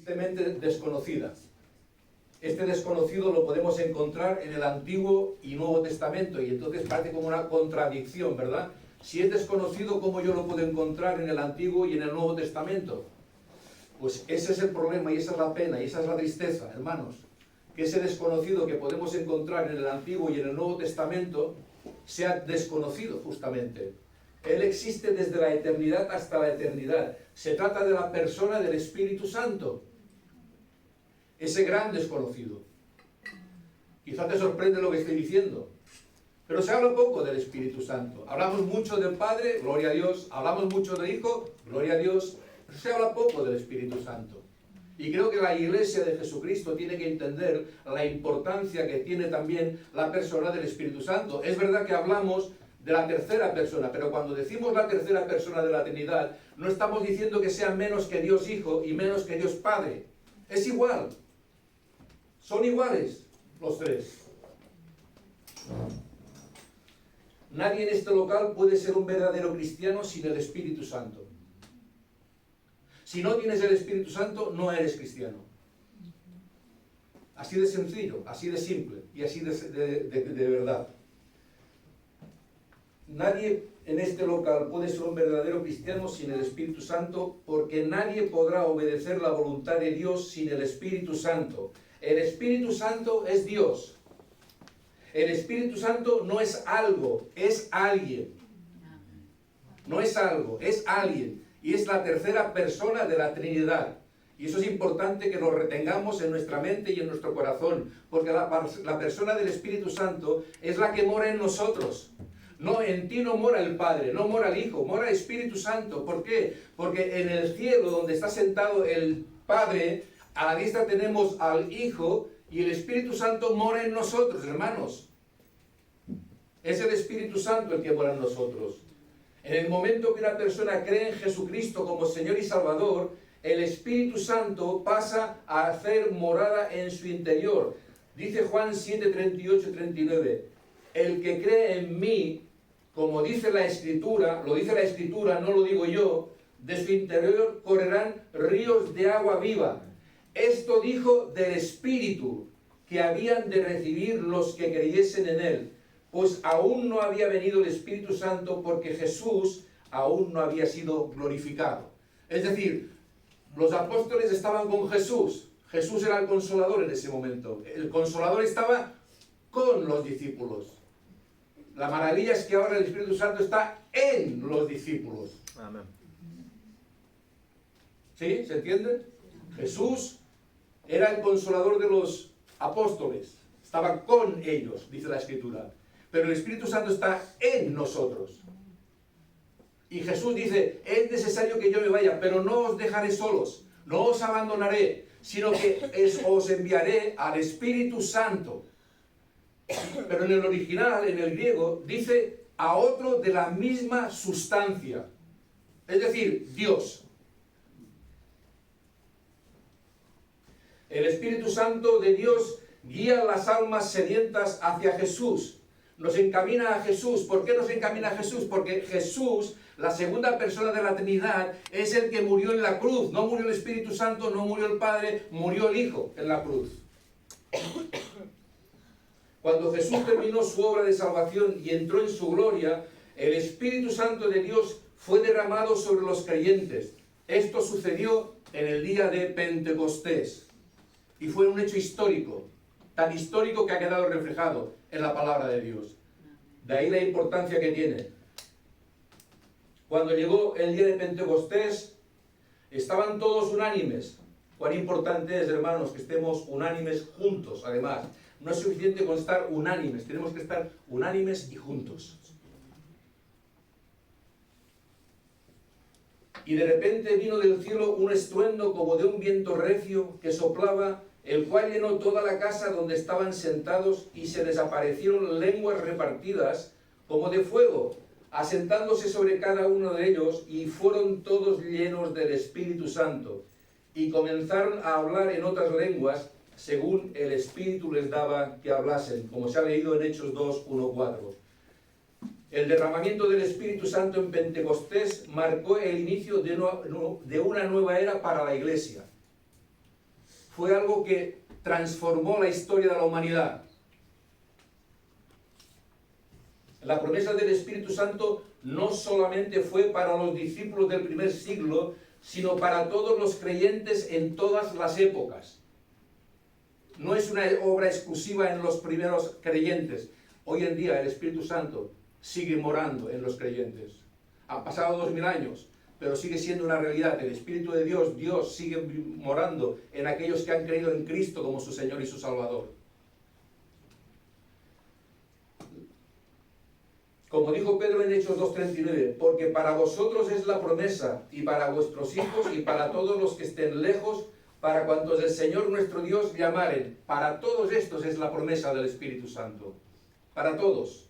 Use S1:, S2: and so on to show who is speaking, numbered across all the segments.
S1: tristemente desconocida. Este desconocido lo podemos encontrar en el Antiguo y Nuevo Testamento, y entonces parece como una contradicción, ¿verdad? Si es desconocido, ¿cómo yo lo puedo encontrar en el Antiguo y en el Nuevo Testamento? Pues ese es el problema, y esa es la pena, y esa es la tristeza, hermanos. Que ese desconocido que podemos encontrar en el Antiguo y en el Nuevo Testamento sea desconocido, justamente. Él existe desde la eternidad hasta la eternidad. Se trata de la persona del Espíritu Santo. Ese gran desconocido. Quizá te sorprende lo que estoy diciendo, pero se habla poco del Espíritu Santo. Hablamos mucho del Padre, gloria a Dios. Hablamos mucho del Hijo, gloria a Dios. Pero se habla poco del Espíritu Santo. Y creo que la Iglesia de Jesucristo tiene que entender la importancia que tiene también la persona del Espíritu Santo. Es verdad que hablamos de la tercera persona, pero cuando decimos la tercera persona de la Trinidad, no estamos diciendo que sea menos que Dios Hijo y menos que Dios Padre. Es igual. Son iguales los tres. Nadie en este local puede ser un verdadero cristiano sin el Espíritu Santo. Si no tienes el Espíritu Santo, no eres cristiano. Así de sencillo, así de simple y así de verdad. Nadie en este local puede ser un verdadero cristiano sin el Espíritu Santo, porque nadie podrá obedecer la voluntad de Dios sin el Espíritu Santo. El Espíritu Santo es Dios. El Espíritu Santo no es algo, es alguien. No es algo, es alguien. Y es la tercera persona de la Trinidad. Y eso es importante que lo retengamos en nuestra mente y en nuestro corazón, porque la persona del Espíritu Santo es la que mora en nosotros. No, en ti no mora el Padre, no mora el Hijo, mora el Espíritu Santo. ¿Por qué? Porque en el cielo, donde está sentado el Padre, a la diestra tenemos al Hijo, y el Espíritu Santo mora en nosotros, hermanos. Es el Espíritu Santo el que mora en nosotros. En el momento que una persona cree en Jesucristo como Señor y Salvador, el Espíritu Santo pasa a hacer morada en su interior. Dice Juan 7, 38 y 39. El que cree en mí, como dice la Escritura, lo dice la Escritura, no lo digo yo, de su interior correrán ríos de agua viva. Esto dijo del Espíritu que habían de recibir los que creyesen en él, pues aún no había venido el Espíritu Santo, porque Jesús aún no había sido glorificado. Es decir, los apóstoles estaban con Jesús. Jesús era el Consolador en ese momento. El Consolador estaba con los discípulos. La maravilla es que ahora el Espíritu Santo está en los discípulos.
S2: Amén.
S1: ¿Sí? ¿Se entiende? Jesús era el Consolador de los apóstoles. Estaba con ellos, dice la Escritura. Pero el Espíritu Santo está en nosotros. Y Jesús dice, es necesario que yo me vaya, pero no os dejaré solos, no os abandonaré, sino que os enviaré al Espíritu Santo. Pero en el original, en el griego, dice a otro de la misma sustancia. Es decir, Dios. El Espíritu Santo de Dios guía las almas sedientas hacia Jesús. Nos encamina a Jesús. ¿Por qué nos encamina a Jesús? Porque Jesús, la segunda persona de la Trinidad, es el que murió en la cruz. No murió el Espíritu Santo, no murió el Padre, murió el Hijo en la cruz. Cuando Jesús terminó su obra de salvación y entró en su gloria, el Espíritu Santo de Dios fue derramado sobre los creyentes. Esto sucedió en el día de Pentecostés. Y fue un hecho histórico, tan histórico que ha quedado reflejado en la palabra de Dios. De ahí la importancia que tiene. Cuando llegó el día de Pentecostés, estaban todos unánimes. Cuán importante es, hermanos, que estemos unánimes juntos, además. No es suficiente con estar unánimes, tenemos que estar unánimes y juntos. Y de repente vino del cielo un estruendo como de un viento recio que soplaba, el cual llenó toda la casa donde estaban sentados, y se les aparecieron lenguas repartidas como de fuego, asentándose sobre cada uno de ellos, y fueron todos llenos del Espíritu Santo, y comenzaron a hablar en otras lenguas, según el Espíritu les daba que hablasen, como se ha leído en Hechos 2, 1, 4. El derramamiento del Espíritu Santo en Pentecostés marcó el inicio de una nueva era para la Iglesia. fue algo que transformó la historia de la humanidad. La promesa del Espíritu Santo no solamente fue para los discípulos del primer siglo, sino para todos los creyentes en todas las épocas. No es una obra exclusiva en los primeros creyentes. Hoy en día el Espíritu Santo sigue morando en los creyentes. Han pasado 2000 años, pero sigue siendo una realidad. El Espíritu de Dios, Dios sigue morando en aquellos que han creído en Cristo como su Señor y su Salvador. Como dijo Pedro en Hechos 2:39, porque para vosotros es la promesa, y para vuestros hijos, y para todos los que estén lejos, para cuantos el Señor nuestro Dios llamaren. Para todos estos es la promesa del Espíritu Santo. Para todos.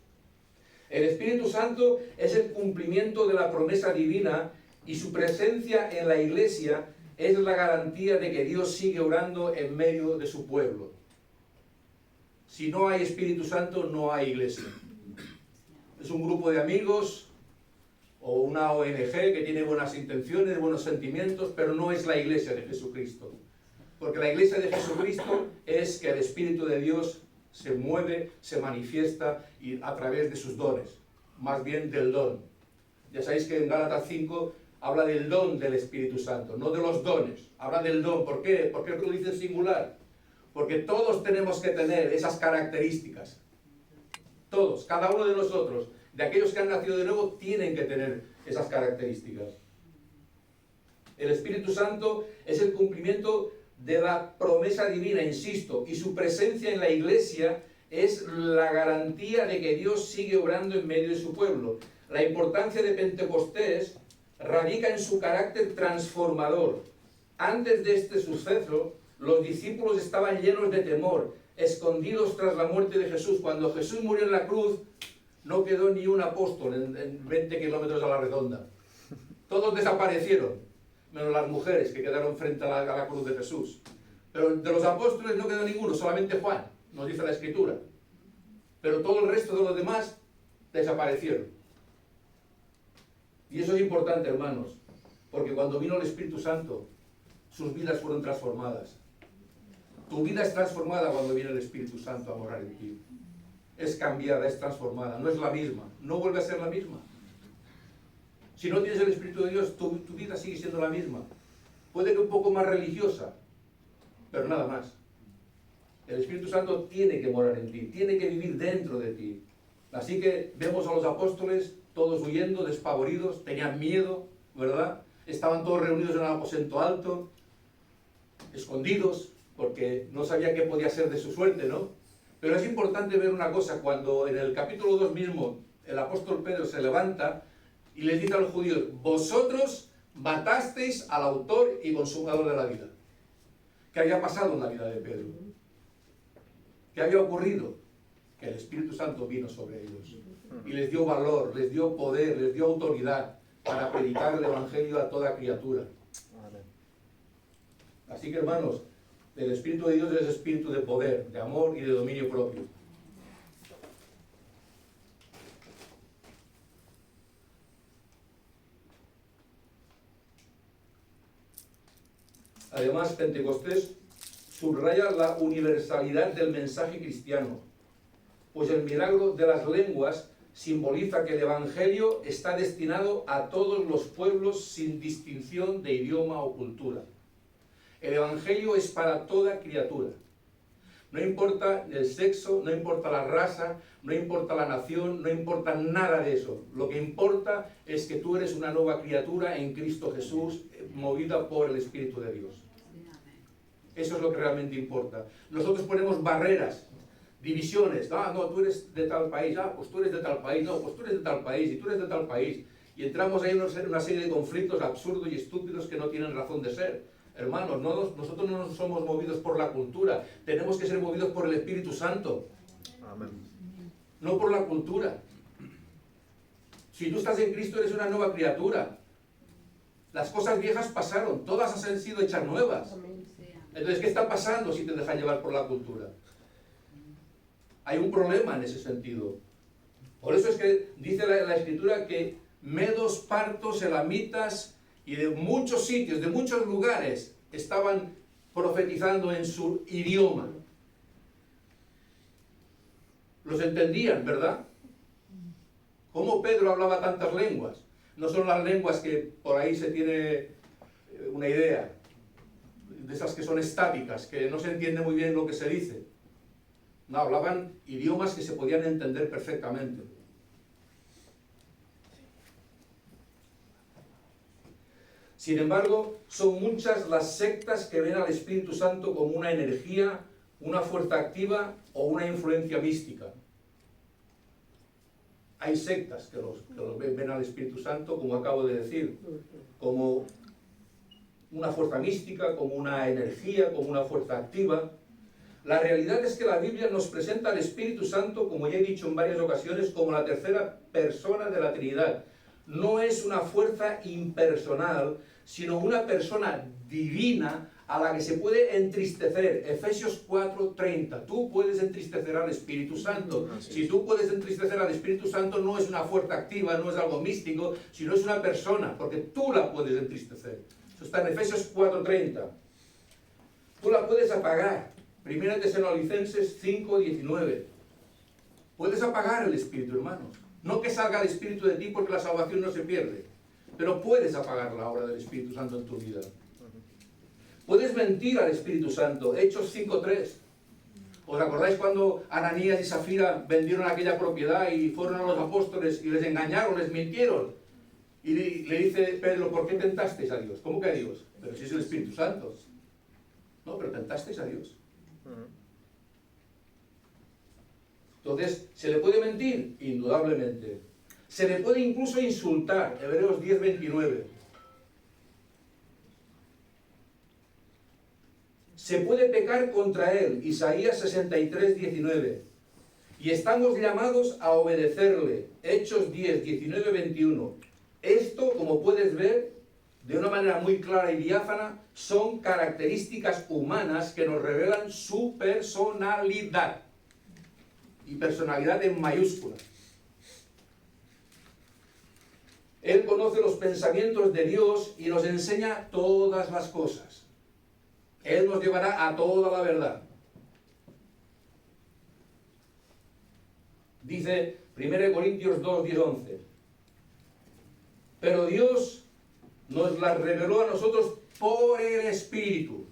S1: El Espíritu Santo es el cumplimiento de la promesa divina, y su presencia en la iglesia es la garantía de que Dios sigue obrando en medio de su pueblo. Si no hay Espíritu Santo, no hay iglesia. Es un grupo de amigos o una ONG que tiene buenas intenciones, buenos sentimientos, pero no es la iglesia de Jesucristo. Porque la iglesia de Jesucristo es que el Espíritu de Dios se mueve, se manifiesta y a través de sus dones, más bien del don. Ya sabéis que en Gálatas 5 habla del don del Espíritu Santo, no de los dones, habla del don. ¿Por qué? ¿Por qué lo dice en singular? Porque todos tenemos que tener esas características. Todos, cada uno de nosotros, de aquellos que han nacido de nuevo, tienen que tener esas características. El Espíritu Santo es el cumplimiento de la promesa divina, insisto, y su presencia en la iglesia es la garantía de que Dios sigue obrando en medio de su pueblo. La importancia de Pentecostés radica en su carácter transformador. Antes de este suceso, los discípulos estaban llenos de temor, escondidos tras la muerte de Jesús. Cuando Jesús murió en la cruz, no quedó ni un apóstol en 20 kilómetros a la redonda. Todos desaparecieron, menos las mujeres que quedaron frente a la cruz de Jesús. Pero de los apóstoles no quedó ninguno, solamente Juan, nos dice la Escritura. Pero todo el resto de los demás desaparecieron. Y eso es importante, hermanos, porque cuando vino el Espíritu Santo, sus vidas fueron transformadas. Tu vida es transformada cuando viene el Espíritu Santo a morar en ti. Es cambiada, es transformada, no es la misma, no vuelve a ser la misma. Si no tienes el Espíritu de Dios, tu vida sigue siendo la misma. Puede que un poco más religiosa, pero nada más. El Espíritu Santo tiene que morar en ti, tiene que vivir dentro de ti. Así que vemos a los apóstoles todos huyendo, despavoridos, tenían miedo, ¿verdad? Estaban todos reunidos en un aposento alto, escondidos, porque no sabía qué podía ser de su suerte, ¿no? Pero es importante ver una cosa, cuando en el capítulo 2 mismo el apóstol Pedro se levanta y les dice a los judíos: vosotros matasteis al autor y consumador de la vida. ¿Qué había pasado en la vida de Pedro? ¿Qué había ocurrido? Que el Espíritu Santo vino sobre ellos y les dio valor, les dio poder, les dio autoridad para predicar el Evangelio a toda criatura. Así que, hermanos, el Espíritu de Dios es espíritu de poder, de amor y de dominio propio. Además, Pentecostés subraya la universalidad del mensaje cristiano, pues el milagro de las lenguas simboliza que el Evangelio está destinado a todos los pueblos sin distinción de idioma o cultura. El Evangelio es para toda criatura. No importa el sexo, no importa la raza, no importa la nación, no importa nada de eso. Lo que importa es que tú eres una nueva criatura en Cristo Jesús, movida por el Espíritu de Dios. Eso es lo que realmente importa. Nosotros ponemos barreras, divisiones. Ah, no, tú eres de tal país. Ah, pues tú eres de tal país. No, pues tú eres de tal país y tú eres de tal país. Y entramos ahí en una serie de conflictos absurdos y estúpidos que no tienen razón de ser. Hermanos, nosotros no somos movidos por la cultura, tenemos que ser movidos por el Espíritu Santo.
S2: Amén.
S1: No por la cultura. Si tú estás en Cristo, eres una nueva criatura. Las cosas viejas pasaron, todas han sido hechas nuevas. Entonces, ¿qué está pasando si te dejan llevar por la cultura? Hay un problema en ese sentido. Por eso es que dice la Escritura que medos, partos, elamitas y de muchos sitios, de muchos lugares, estaban profetizando en su idioma. Los entendían, ¿verdad? ¿Cómo Pedro hablaba tantas lenguas? No son las lenguas que por ahí se tiene una idea, de esas que son estáticas, que no se entiende muy bien lo que se dice. No, hablaban idiomas que se podían entender perfectamente. Sin embargo, son muchas las sectas que ven al Espíritu Santo como una energía, una fuerza activa o una influencia mística. Hay sectas que los ven al Espíritu Santo, como acabo de decir, como una fuerza mística, como una energía, como una fuerza activa. La realidad es que la Biblia nos presenta al Espíritu Santo, como ya he dicho en varias ocasiones, como la tercera persona de la Trinidad. No es una fuerza impersonal, sino una persona divina a la que se puede entristecer. Efesios 4:30. Tú puedes entristecer al Espíritu Santo. Si tú puedes entristecer al Espíritu Santo, no es una fuerza activa, no es algo místico, sino es una persona, porque tú la puedes entristecer. Eso está en Efesios 4:30. Tú la puedes apagar. 1 Tesalonicenses 5:19. Puedes apagar el Espíritu, hermanos. No que salga el Espíritu de ti, porque la salvación no se pierde, pero puedes apagar la obra del Espíritu Santo en tu vida. Puedes mentir al Espíritu Santo. Hechos 5:3. ¿Os acordáis cuando Ananías y Zafira vendieron aquella propiedad y fueron a los apóstoles y les engañaron, les mintieron? Y le dice Pedro, ¿por qué tentasteis a Dios? ¿Cómo que a Dios? Pero si es el Espíritu Santo. No, pero tentasteis a Dios. Entonces, ¿se le puede mentir? Indudablemente. Se le puede incluso insultar. Hebreos 10:29. Se puede pecar contra él. Isaías 63:19. Y estamos llamados a obedecerle. Hechos 10:19-21. Esto, como puedes ver, de una manera muy clara y diáfana, son características humanas que nos revelan su personalidad. Y personalidad en mayúsculas. Él conoce los pensamientos de Dios y nos enseña todas las cosas. Él nos llevará a toda la verdad. Dice 1 Corintios 2:10-11. Pero Dios nos las reveló a nosotros por el Espíritu.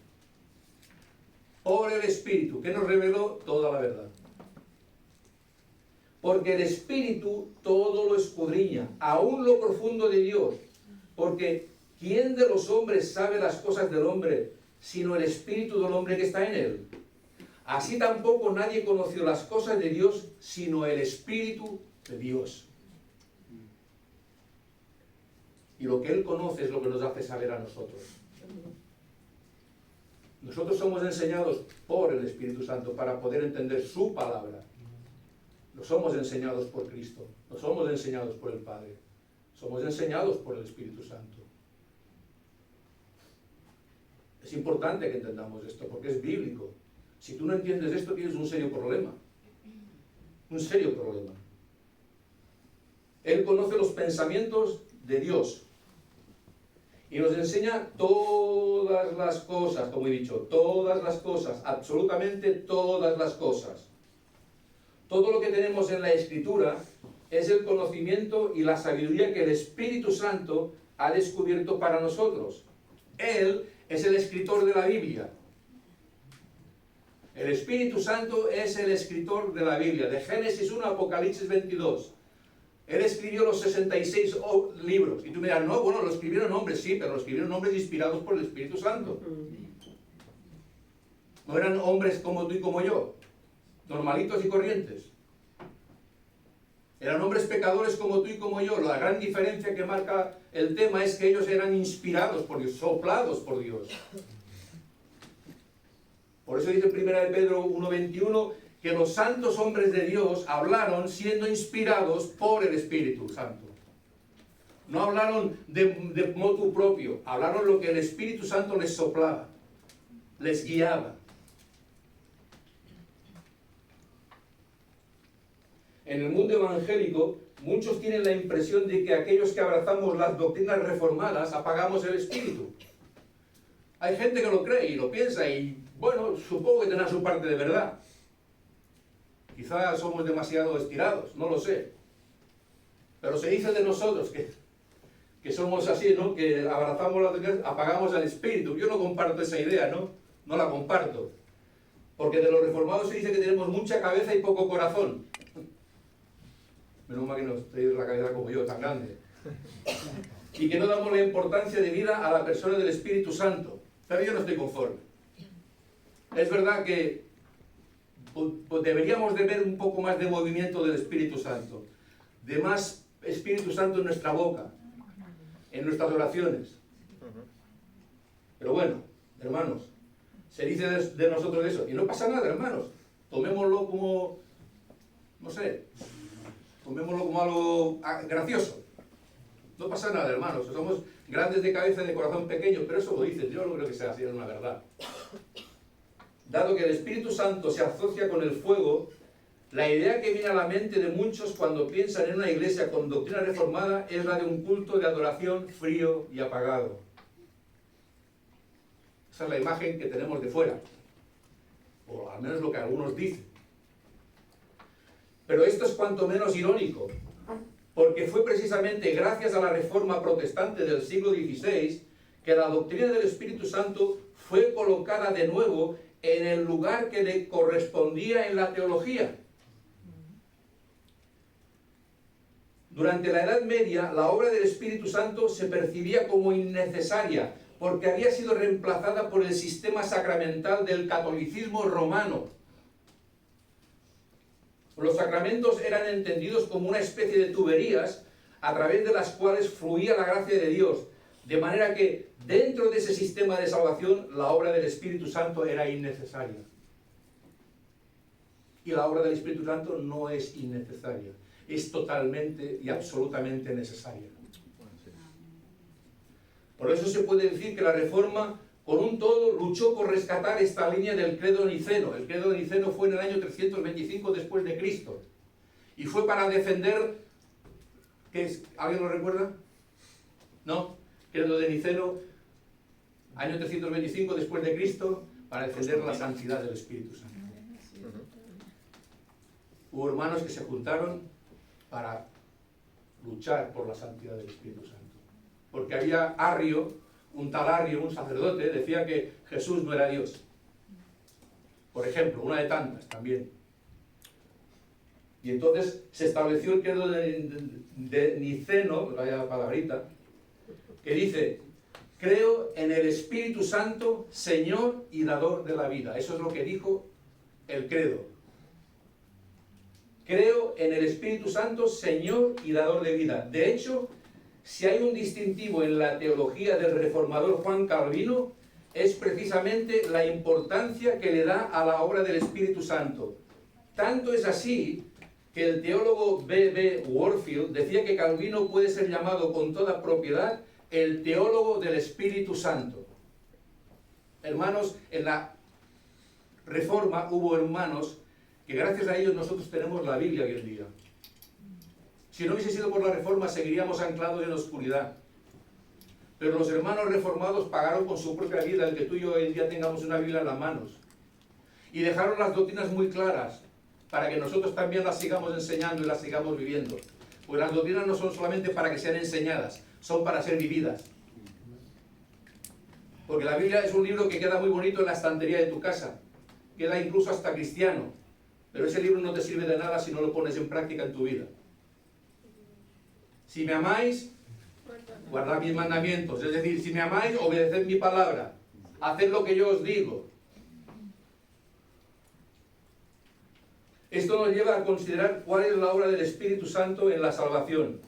S1: Por el Espíritu, que nos reveló toda la verdad. Porque el Espíritu todo lo escudriña, aún lo profundo de Dios. Porque ¿quién de los hombres sabe las cosas del hombre, sino el Espíritu del hombre que está en él? Así tampoco nadie conoció las cosas de Dios, sino el Espíritu de Dios. Y lo que Él conoce es lo que nos hace saber a nosotros. Nosotros somos enseñados por el Espíritu Santo para poder entender su palabra. No somos enseñados por Cristo, no somos enseñados por el Padre, somos enseñados por el Espíritu Santo. Es importante que entendamos esto, porque es bíblico. Si tú no entiendes esto, tienes un serio problema. Un serio problema. Él conoce los pensamientos de Dios y nos enseña todas las cosas, como he dicho, todas las cosas, absolutamente todas las cosas. Todo lo que tenemos en la Escritura es el conocimiento y la sabiduría que el Espíritu Santo ha descubierto para nosotros. Él es el escritor de la Biblia. El Espíritu Santo es el escritor de la Biblia, de Génesis 1 a Apocalipsis 22. Él escribió los 66 libros. Y tú me dirás, no, bueno, lo escribieron hombres, sí, pero lo escribieron hombres inspirados por el Espíritu Santo. No eran hombres como tú y como yo, normalitos y corrientes. Eran hombres pecadores como tú y como yo. La gran diferencia que marca el tema es que ellos eran inspirados por Dios, soplados por Dios. Por eso dice 1 Pedro 1:21 que los santos hombres de Dios hablaron siendo inspirados por el Espíritu Santo. No hablaron de motu propio, hablaron lo que el Espíritu Santo les soplaba, les guiaba. En el mundo evangélico, muchos tienen la impresión de que aquellos que abrazamos las doctrinas reformadas apagamos el Espíritu. Hay gente que lo cree y lo piensa y, bueno, supongo que tendrá su parte de verdad. Quizás somos demasiado estirados, no lo sé. Pero se dice de nosotros que somos así, ¿no? Que abrazamos la doctrina, apagamos al espíritu. Yo no comparto esa idea, ¿no? No la comparto. Porque de los reformados se dice que tenemos mucha cabeza y poco corazón. Menos mal que no tenéis la cabeza como yo, tan grande. Y que no damos la importancia de vida a la persona del Espíritu Santo. Pero yo no estoy conforme. Es verdad que pues deberíamos de ver un poco más de movimiento del Espíritu Santo. De más Espíritu Santo en nuestra boca, en nuestras oraciones. Pero bueno, hermanos, se dice de nosotros eso. Y no pasa nada, hermanos. Tomémoslo como, no sé, tomémoslo como algo gracioso. No pasa nada, hermanos. Somos grandes de cabeza y de corazón pequeño, pero eso lo dicen. Yo no creo que sea así, es una verdad. Dado que el Espíritu Santo se asocia con el fuego, la idea que viene a la mente de muchos cuando piensan en una iglesia con doctrina reformada es la de un culto de adoración frío y apagado. Esa es la imagen que tenemos de fuera, o al menos lo que algunos dicen. Pero esto es cuanto menos irónico, porque fue precisamente gracias a la reforma protestante del siglo XVI que la doctrina del Espíritu Santo fue colocada de nuevo en el lugar que le correspondía en la teología. Durante la Edad Media, la obra del Espíritu Santo se percibía como innecesaria, porque había sido reemplazada por el sistema sacramental del catolicismo romano. Los sacramentos eran entendidos como una especie de tuberías a través de las cuales fluía la gracia de Dios, de manera que dentro de ese sistema de salvación la obra del Espíritu Santo era innecesaria. Y la obra del Espíritu Santo no es innecesaria, es totalmente y absolutamente necesaria. Por eso se puede decir que la Reforma, con un todo, luchó por rescatar esta línea del credo niceno. El credo de Niceno fue en el año 325 después de Cristo. Y fue para defender... ¿Qué es? ¿Alguien lo recuerda? ¿No? Credo de Niceno, año 325 después de Cristo, para defender la santidad del Espíritu Santo. Hubo hermanos que se juntaron para luchar por la santidad del Espíritu Santo. Porque había Arrio, un tal Arrio, un sacerdote, decía que Jesús no era Dios. Por ejemplo, una de tantas también. Y entonces se estableció el credo de Niceno, vaya palabrita, que dice: creo en el Espíritu Santo, Señor y dador de la vida. Eso es lo que dijo el credo. Creo en el Espíritu Santo, Señor y dador de vida. De hecho, si hay un distintivo en la teología del reformador Juan Calvino, es precisamente la importancia que le da a la obra del Espíritu Santo. Tanto es así que el teólogo B.B. Warfield decía que Calvino puede ser llamado con toda propiedad el teólogo del Espíritu Santo. Hermanos, en la Reforma hubo hermanos que gracias a ellos nosotros tenemos la Biblia hoy en día. Si no hubiese sido por la Reforma, seguiríamos anclados en la oscuridad. Pero los hermanos reformados pagaron con su propia vida el que tú y yo hoy en día tengamos una Biblia en las manos. Y dejaron las doctrinas muy claras, para que nosotros también las sigamos enseñando y las sigamos viviendo. Pues las doctrinas no son solamente para que sean enseñadas, son para ser vividas. Porque la Biblia es un libro que queda muy bonito en la estantería de tu casa. Queda incluso hasta cristiano. Pero ese libro no te sirve de nada si no lo pones en práctica en tu vida. Si me amáis, guardad mis mandamientos. Es decir, si me amáis, obedeced mi palabra. Haced lo que yo os digo. Esto nos lleva a considerar cuál es la obra del Espíritu Santo en la salvación.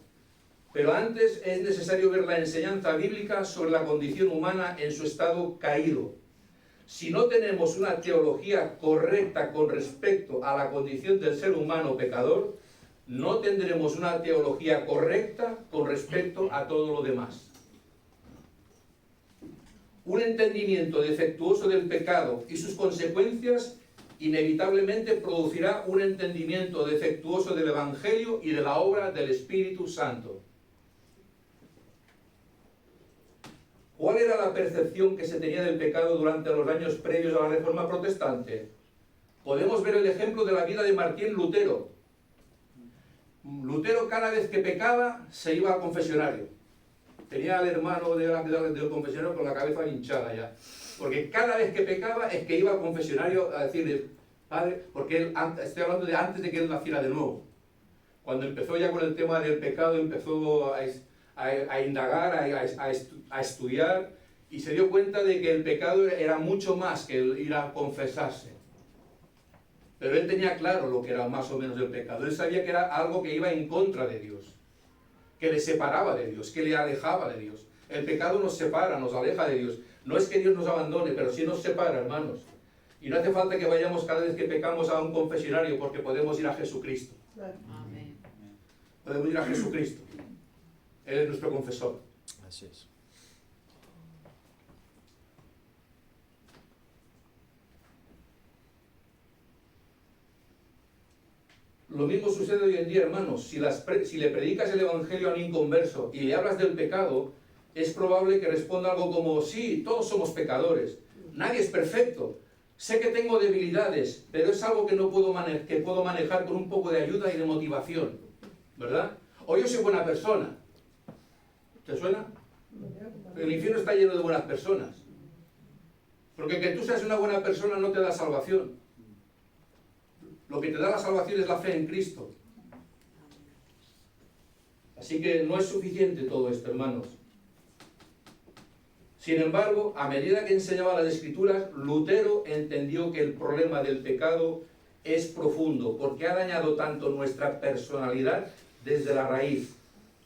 S1: Pero antes es necesario ver la enseñanza bíblica sobre la condición humana en su estado caído. Si no tenemos una teología correcta con respecto a la condición del ser humano pecador, no tendremos una teología correcta con respecto a todo lo demás. Un entendimiento defectuoso del pecado y sus consecuencias inevitablemente producirá un entendimiento defectuoso del Evangelio y de la obra del Espíritu Santo. ¿Cuál era la percepción que se tenía del pecado durante los años previos a la Reforma Protestante? Podemos ver el ejemplo de la vida de Martín Lutero. Lutero, cada vez que pecaba, se iba al confesionario. Tenía al hermano del confesionario con la cabeza hinchada ya. Porque cada vez que pecaba es que iba al confesionario a decirle, Padre, porque él, estoy hablando de antes de que él naciera de nuevo. Cuando empezó ya con el tema del pecado, empezó a indagar, a estudiar, y se dio cuenta de que el pecado era mucho más que el ir a confesarse. Pero él tenía claro lo que era más o menos el pecado. Él sabía que era algo que iba en contra de Dios, que le separaba de Dios, que le alejaba de Dios. El pecado nos separa, nos aleja de Dios. No es que Dios nos abandone, pero sí nos separa, hermanos. Y no hace falta que vayamos cada vez que pecamos a un confesionario, porque podemos ir a Jesucristo.
S2: Amén.
S1: Podemos ir a Jesucristo. Él es nuestro confesor.
S3: Así es.
S1: Lo mismo sucede hoy en día, hermanos. Si le predicas el Evangelio a un inconverso y le hablas del pecado, es probable que responda algo como, sí, todos somos pecadores, nadie es perfecto, sé que tengo debilidades, pero es algo que puedo manejar con un poco de ayuda y de motivación, ¿verdad? O yo soy buena persona. ¿Te suena? El infierno está lleno de buenas personas. Porque que tú seas una buena persona no te da salvación. Lo que te da la salvación es la fe en Cristo. Así que no es suficiente todo esto, hermanos. Sin embargo, a medida que enseñaba las Escrituras, Lutero entendió que el problema del pecado es profundo, porque ha dañado tanto nuestra personalidad desde la raíz.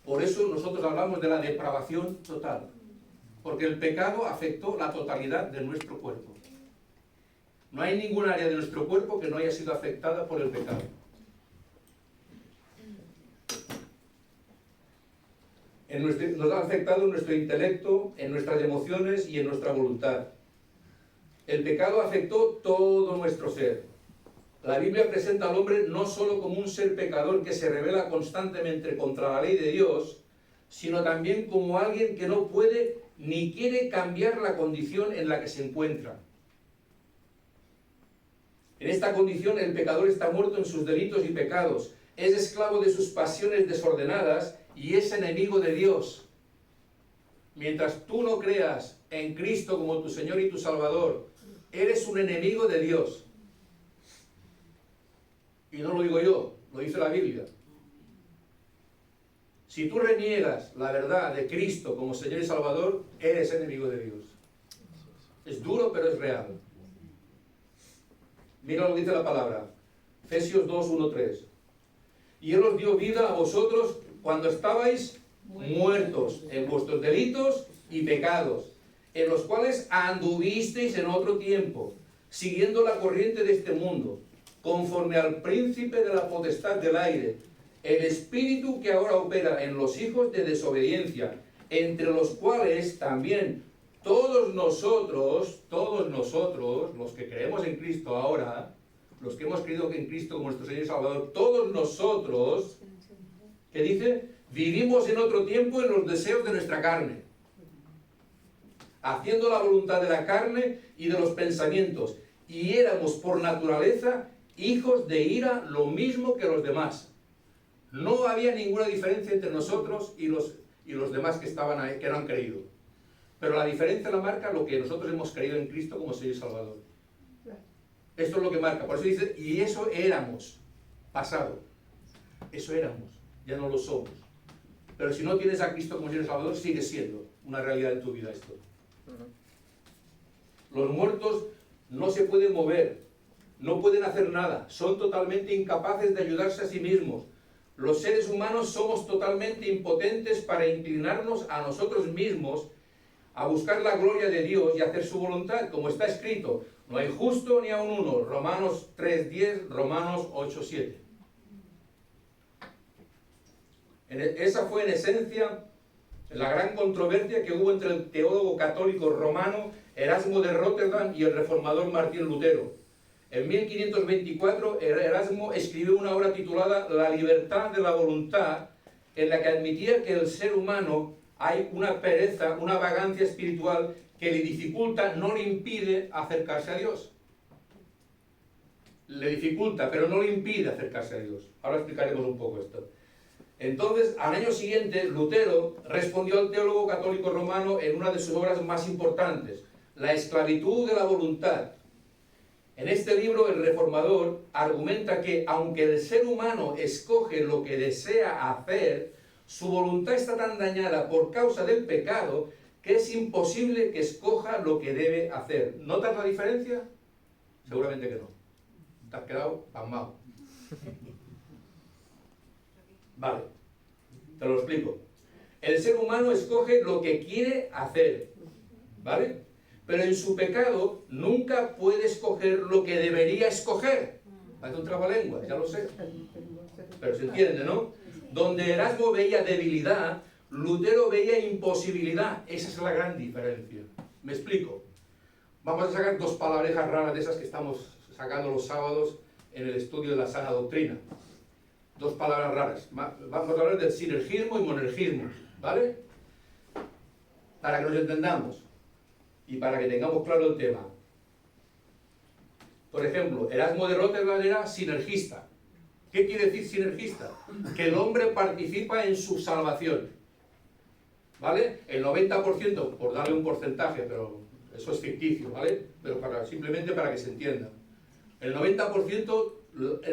S1: Por eso nosotros hablamos de la depravación total, porque el pecado afectó la totalidad de nuestro cuerpo. No hay ningún área de nuestro cuerpo que no haya sido afectada por el pecado. Nos ha afectado en nuestro intelecto, en nuestras emociones y en nuestra voluntad. El pecado afectó todo nuestro ser. La Biblia presenta al hombre no solo como un ser pecador que se rebela constantemente contra la ley de Dios, sino también como alguien que no puede ni quiere cambiar la condición en la que se encuentra. En esta condición el pecador está muerto en sus delitos y pecados, es esclavo de sus pasiones desordenadas y es enemigo de Dios. Mientras tú no creas en Cristo como tu Señor y tu Salvador, eres un enemigo de Dios. Y no lo digo yo, lo dice la Biblia. Si tú reniegas la verdad de Cristo como Señor y Salvador, eres enemigo de Dios. Es duro, pero es real. Mira lo que dice la palabra. Efesios 2, 1, 3. Y Él os dio vida a vosotros cuando estabais muertos en vuestros delitos y pecados, en los cuales anduvisteis en otro tiempo, siguiendo la corriente de este mundo, conforme al príncipe de la potestad del aire, el espíritu que ahora opera en los hijos de desobediencia, entre los cuales también todos nosotros, los que creemos en Cristo ahora, los que hemos creído en Cristo como nuestro Señor y Salvador, todos nosotros, ¿qué dice? Vivimos en otro tiempo en los deseos de nuestra carne, haciendo la voluntad de la carne y de los pensamientos, y éramos por naturaleza hijos de ira lo mismo que los demás. No había ninguna diferencia entre nosotros y los demás que estaban ahí, que no han creído. Pero la diferencia la marca lo que nosotros hemos creído en Cristo como Señor y Salvador. Esto es lo que marca. Por eso dice, y eso éramos, pasado. Eso éramos, ya no lo somos. Pero si no tienes a Cristo como Señor y Salvador, sigue siendo una realidad en tu vida esto. Los muertos no se pueden mover, no pueden hacer nada, son totalmente incapaces de ayudarse a sí mismos. Los seres humanos somos totalmente impotentes para inclinarnos a nosotros mismos, a buscar la gloria de Dios y hacer su voluntad, como está escrito. No hay justo ni aun uno. Romanos 3:10, Romanos 8:7. Esa fue en esencia la gran controversia que hubo entre el teólogo católico romano Erasmo de Rotterdam y el reformador Martín Lutero. En 1524 Erasmo escribió una obra titulada La libertad de la voluntad, en la que admitía que el ser humano hay una pereza, una vagancia espiritual que le dificulta, no le impide acercarse a Dios. Le dificulta, pero no le impide acercarse a Dios. Ahora explicaremos un poco esto. Entonces, al año siguiente, Lutero respondió al teólogo católico romano en una de sus obras más importantes, La esclavitud de la voluntad. En este libro, el reformador argumenta que, aunque el ser humano escoge lo que desea hacer, su voluntad está tan dañada por causa del pecado que es imposible que escoja lo que debe hacer. ¿Notas la diferencia? Seguramente que no. Te has quedado pasmado. Vale, te lo explico. El ser humano escoge lo que quiere hacer, ¿vale? Pero en su pecado nunca puede escoger lo que debería escoger. Parece un trabalenguas, ya lo sé. Pero se entiende, ¿no? Donde Erasmo veía debilidad, Lutero veía imposibilidad. Esa es la gran diferencia. ¿Me explico? Vamos a sacar dos palabrejas raras de esas que estamos sacando los sábados en el estudio de la sana doctrina. Dos palabras raras. Vamos a hablar del sinergismo y monergismo, ¿vale? Para que nos entendamos y para que tengamos claro el tema. Por ejemplo, Erasmo de Rotterdam era sinergista. ¿Qué quiere decir sinergista? Que el hombre participa en su salvación, ¿vale? El 90%, por darle un porcentaje, pero eso es ficticio, ¿vale? Pero simplemente para que se entienda. El 90%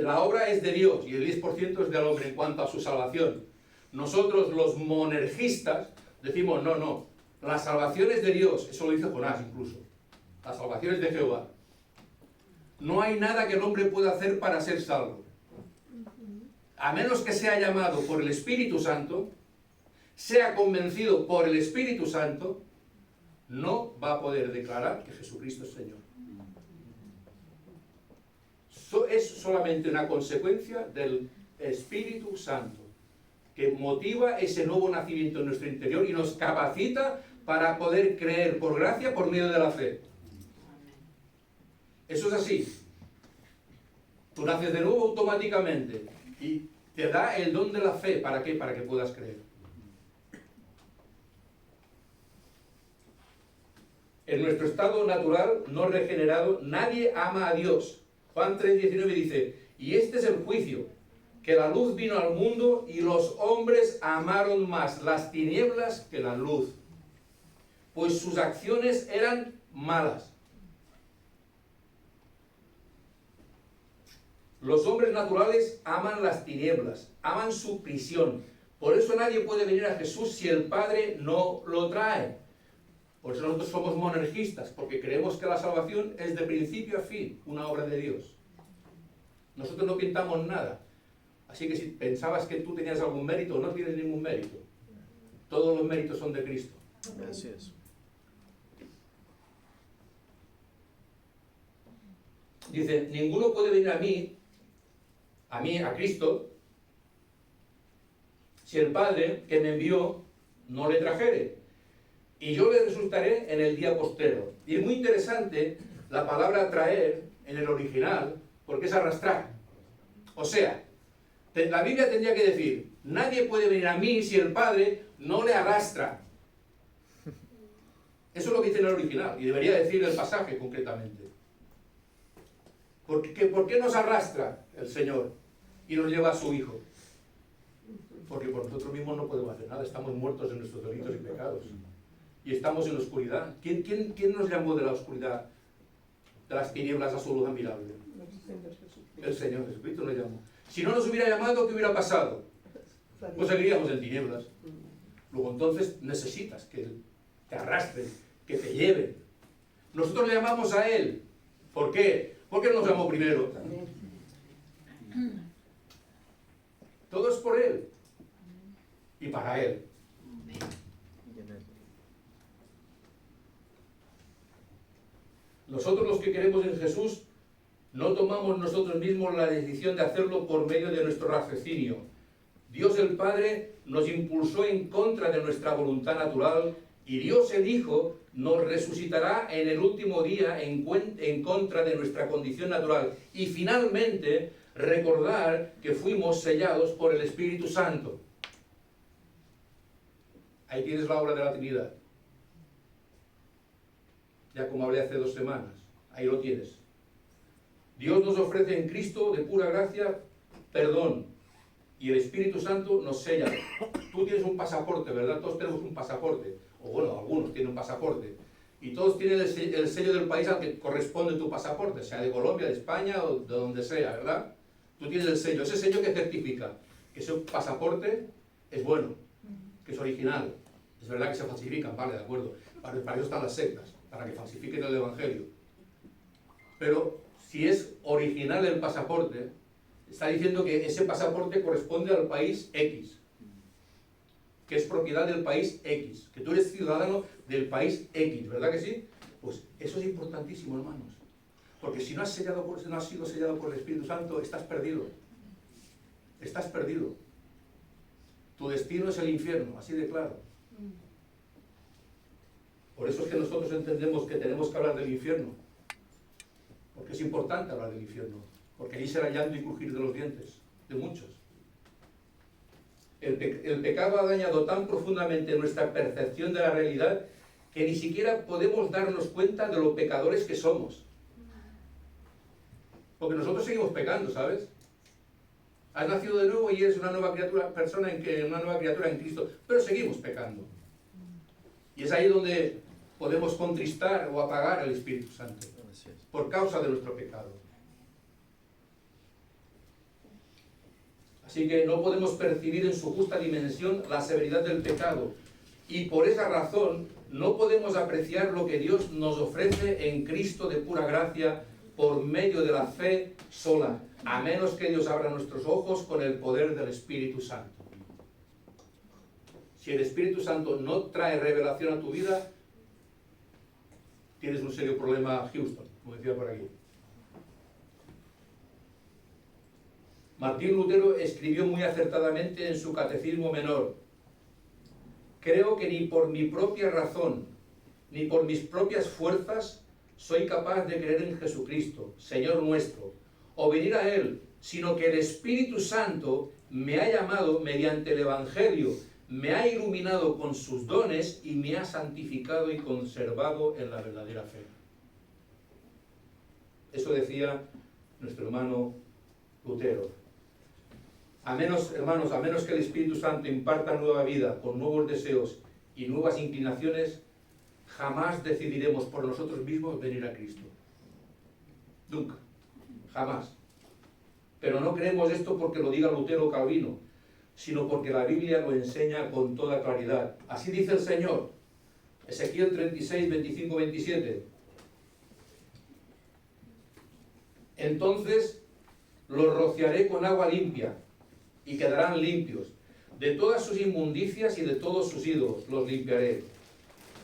S1: la obra es de Dios y el 10% es del hombre en cuanto a su salvación. Nosotros los monergistas decimos, no, la salvación es de Dios, eso lo dice Jonás incluso. La salvación es de Jehová. No hay nada que el hombre pueda hacer para ser salvo. A menos que sea llamado por el Espíritu Santo, sea convencido por el Espíritu Santo, no va a poder declarar que Jesucristo es Señor. Es solamente una consecuencia del Espíritu Santo, que motiva ese nuevo nacimiento en nuestro interior y nos capacita para poder creer por gracia por medio de la fe. Eso es así. Tú naces de nuevo automáticamente y te da el don de la fe. ¿Para qué? Para que puedas creer. En nuestro estado natural, no regenerado, nadie ama a Dios. Juan 3:19 dice, y este es el juicio, que la luz vino al mundo y los hombres amaron más las tinieblas que la luz, pues sus acciones eran malas. Los hombres naturales aman las tinieblas, aman su prisión. Por eso nadie puede venir a Jesús si el Padre no lo trae. Por eso nosotros somos monergistas, porque creemos que la salvación es de principio a fin una obra de Dios. Nosotros no pintamos nada. Así que si pensabas que tú tenías algún mérito, no tienes ningún mérito. Todos los méritos son de Cristo.
S2: Así es.
S1: Dice, ninguno puede venir a Cristo, si el Padre que me envió no le trajere. Y yo le resultaré en el día postrero. Y es muy interesante la palabra traer en el original, porque es arrastrar. O sea, la Biblia tendría que decir, nadie puede venir a mí si el Padre no le arrastra. Eso es lo que dice en el original, y debería decir el pasaje concretamente. ¿Por qué nos arrastra el Señor y nos lleva a su Hijo? Porque por nosotros mismos no podemos hacer nada, estamos muertos en nuestros delitos y pecados. Y estamos en la oscuridad. ¿Quién nos llamó de la oscuridad, de las tinieblas a su luz admirable? El Señor Jesucristo nos llamó. Si no nos hubiera llamado, ¿qué hubiera pasado? Pues seguiríamos en tinieblas. Luego entonces necesitas que te arrastren, que te lleven. Nosotros le llamamos a Él. ¿Por qué? Porque Él nos llamó primero. Todo es por Él. Y para Él. Nosotros los que queremos en Jesús, no tomamos nosotros mismos la decisión de hacerlo por medio de nuestro raciocinio. Dios el Padre nos impulsó en contra de nuestra voluntad natural y Dios el Hijo nos resucitará en el último día en contra de nuestra condición natural. Y finalmente, recordar que fuimos sellados por el Espíritu Santo. Ahí tienes la obra de la Trinidad. Ya como hablé hace 2 semanas, ahí lo tienes. Dios nos ofrece en Cristo de pura gracia perdón, y el Espíritu Santo nos sella. Tú tienes un pasaporte, ¿verdad? Todos tenemos un pasaporte, o bueno, algunos tienen un pasaporte, y todos tienen el sello del país al que corresponde tu pasaporte, sea de Colombia, de España o de donde sea, ¿verdad? Tú tienes el sello, ese sello que certifica que ese pasaporte es bueno, que es original. Es verdad que se falsifican, vale, de acuerdo, para eso están las sectas, para que falsifiquen el Evangelio. Pero si es original el pasaporte, está diciendo que ese pasaporte corresponde al país X, que es propiedad del país X, que tú eres ciudadano del país X, ¿verdad que sí? Pues eso es importantísimo, hermanos, porque si no has sido sellado por el Espíritu Santo, estás perdido. Estás perdido. Tu destino es el infierno, así de claro. Por eso es que nosotros entendemos que tenemos que hablar del infierno, porque es importante hablar del infierno, porque allí será llanto y crujir de los dientes, de muchos. El pecado ha dañado tan profundamente nuestra percepción de la realidad que ni siquiera podemos darnos cuenta de lo pecadores que somos. Porque nosotros seguimos pecando, ¿sabes? Has nacido de nuevo y eres una nueva criatura, una nueva criatura en Cristo, pero seguimos pecando. Y es ahí donde podemos contristar o apagar al Espíritu Santo, por causa de nuestro pecado. Así que no podemos percibir en su justa dimensión la severidad del pecado. Y por esa razón no podemos apreciar lo que Dios nos ofrece en Cristo de pura gracia por medio de la fe sola, a menos que Dios abra nuestros ojos con el poder del Espíritu Santo. Si el Espíritu Santo no trae revelación a tu vida, tienes un serio problema, Houston, como decía por aquí. Martín Lutero escribió muy acertadamente en su Catecismo Menor: creo que ni por mi propia razón, ni por mis propias fuerzas, soy capaz de creer en Jesucristo, Señor nuestro, o venir a Él, sino que el Espíritu Santo me ha llamado mediante el Evangelio, me ha iluminado con sus dones y me ha santificado y conservado en la verdadera fe. Eso decía nuestro hermano Lutero. Hermanos, a menos que el Espíritu Santo imparta nueva vida con nuevos deseos y nuevas inclinaciones, jamás decidiremos por nosotros mismos venir a Cristo. Nunca. Jamás. Pero no creemos esto porque lo diga Lutero o Calvino, sino porque la Biblia lo enseña con toda claridad. Así dice el Señor. Ezequiel 36, 25, 27. Entonces los rociaré con agua limpia y quedarán limpios. De todas sus inmundicias y de todos sus ídolos los limpiaré.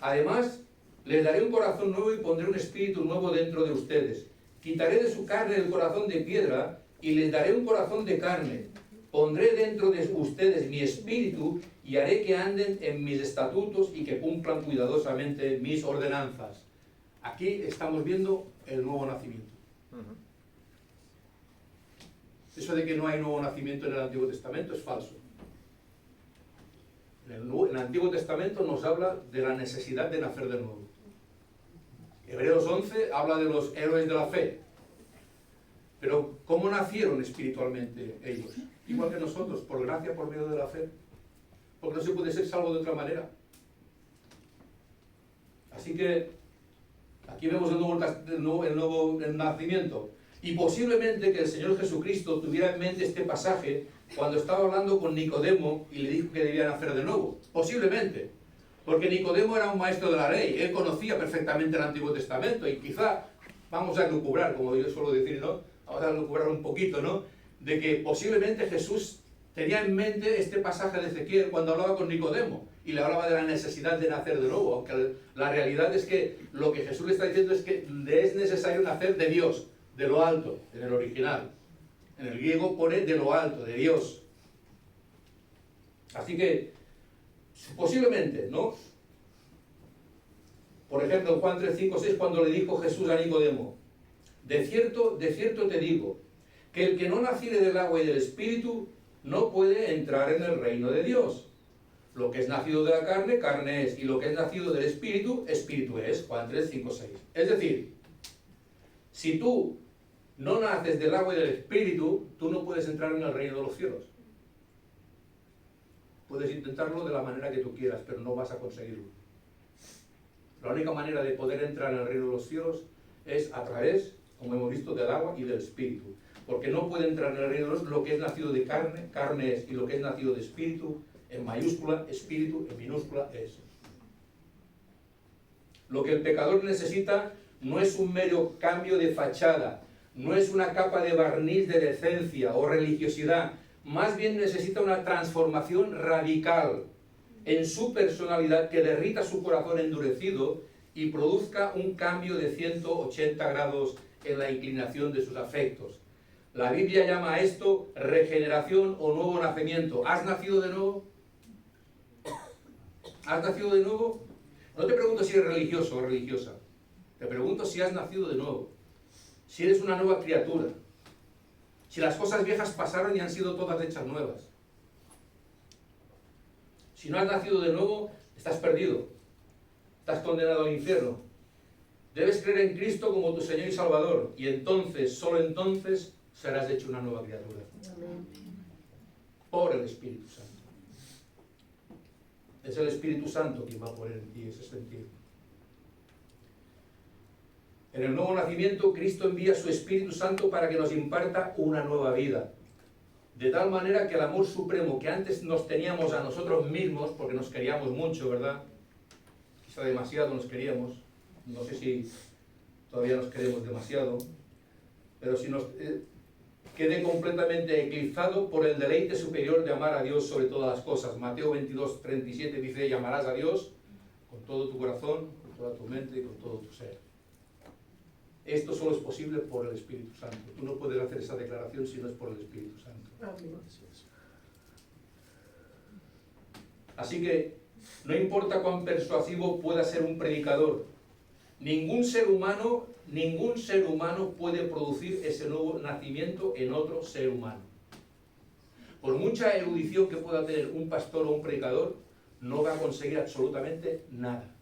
S1: Además, les daré un corazón nuevo y pondré un espíritu nuevo dentro de ustedes. Quitaré de su carne el corazón de piedra y les daré un corazón de carne. Pondré dentro de ustedes mi espíritu y haré que anden en mis estatutos y que cumplan cuidadosamente mis ordenanzas. Aquí estamos viendo el nuevo nacimiento. Eso de que no hay nuevo nacimiento en el Antiguo Testamento es falso. En el Antiguo Testamento nos habla de la necesidad de nacer de nuevo. Hebreos 11 habla de los héroes de la fe. Pero ¿cómo nacieron espiritualmente ellos? Igual que nosotros, por gracia, por medio de la fe. Porque no se puede ser salvo de otra manera. Así que aquí vemos el nuevo nacimiento. Y posiblemente que el Señor Jesucristo tuviera en mente este pasaje cuando estaba hablando con Nicodemo y le dijo que debía nacer de nuevo. Posiblemente. Porque Nicodemo era un maestro de la ley. Él conocía perfectamente el Antiguo Testamento y quizá, vamos a lucubrar, como yo suelo decir, ¿no? Vamos a lucubrar un poquito, ¿no? De que posiblemente Jesús tenía en mente este pasaje de Ezequiel cuando hablaba con Nicodemo y le hablaba de la necesidad de nacer de nuevo. Aunque la realidad es que lo que Jesús le está diciendo es que es necesario nacer de Dios. De lo alto, en el original. En el griego pone de lo alto, de Dios. Así que, posiblemente, ¿no? Por ejemplo, en Juan 3, 5, 6, cuando le dijo Jesús a Nicodemo: de cierto te digo, que el que no naciere del agua y del Espíritu no puede entrar en el reino de Dios. Lo que es nacido de la carne, carne es. Y lo que es nacido del Espíritu, Espíritu es. Juan 3, 5, 6. Es decir, si tú no naces del agua y del Espíritu, tú no puedes entrar en el reino de los cielos. Puedes intentarlo de la manera que tú quieras, pero no vas a conseguirlo. La única manera de poder entrar en el reino de los cielos es a través, como hemos visto, del agua y del Espíritu. Porque no puede entrar en el reino de los cielos lo que es nacido de carne, carne es, y lo que es nacido de Espíritu, en mayúscula, Espíritu, en minúscula, es. Lo que el pecador necesita no es un mero cambio de fachada, no es una capa de barniz de decencia o religiosidad, más bien necesita una transformación radical en su personalidad que derrita su corazón endurecido y produzca un cambio de 180 grados en la inclinación de sus afectos. La Biblia llama a esto regeneración o nuevo nacimiento. ¿Has nacido de nuevo? ¿Has nacido de nuevo? No te pregunto si eres religioso o religiosa. Te pregunto si has nacido de nuevo. Si eres una nueva criatura. Si las cosas viejas pasaron y han sido todas hechas nuevas. Si no has nacido de nuevo, estás perdido. Estás condenado al infierno. Debes creer en Cristo como tu Señor y Salvador. Y entonces, solo entonces, serás hecho una nueva criatura. Amén. Por el Espíritu Santo. Es el Espíritu Santo quien va a poner en ti ese sentido. En el nuevo nacimiento, Cristo envía su Espíritu Santo para que nos imparta una nueva vida. De tal manera que el amor supremo que antes nos teníamos a nosotros mismos, porque nos queríamos mucho, ¿verdad? Quizá demasiado nos queríamos. No sé si todavía nos queremos demasiado. Pero si nos quede completamente eclipsado por el deleite superior de amar a Dios sobre todas las cosas. Mateo 22, 37 dice, y amarás a Dios con todo tu corazón, con toda tu mente y con todo tu ser. Esto solo es posible por el Espíritu Santo. Tú no puedes hacer esa declaración si no es por el Espíritu Santo. Así que no importa cuán persuasivo pueda ser un predicador, ningún ser humano puede producir ese nuevo nacimiento en otro ser humano. Por mucha erudición que pueda tener un pastor o un predicador, no va a conseguir absolutamente nada.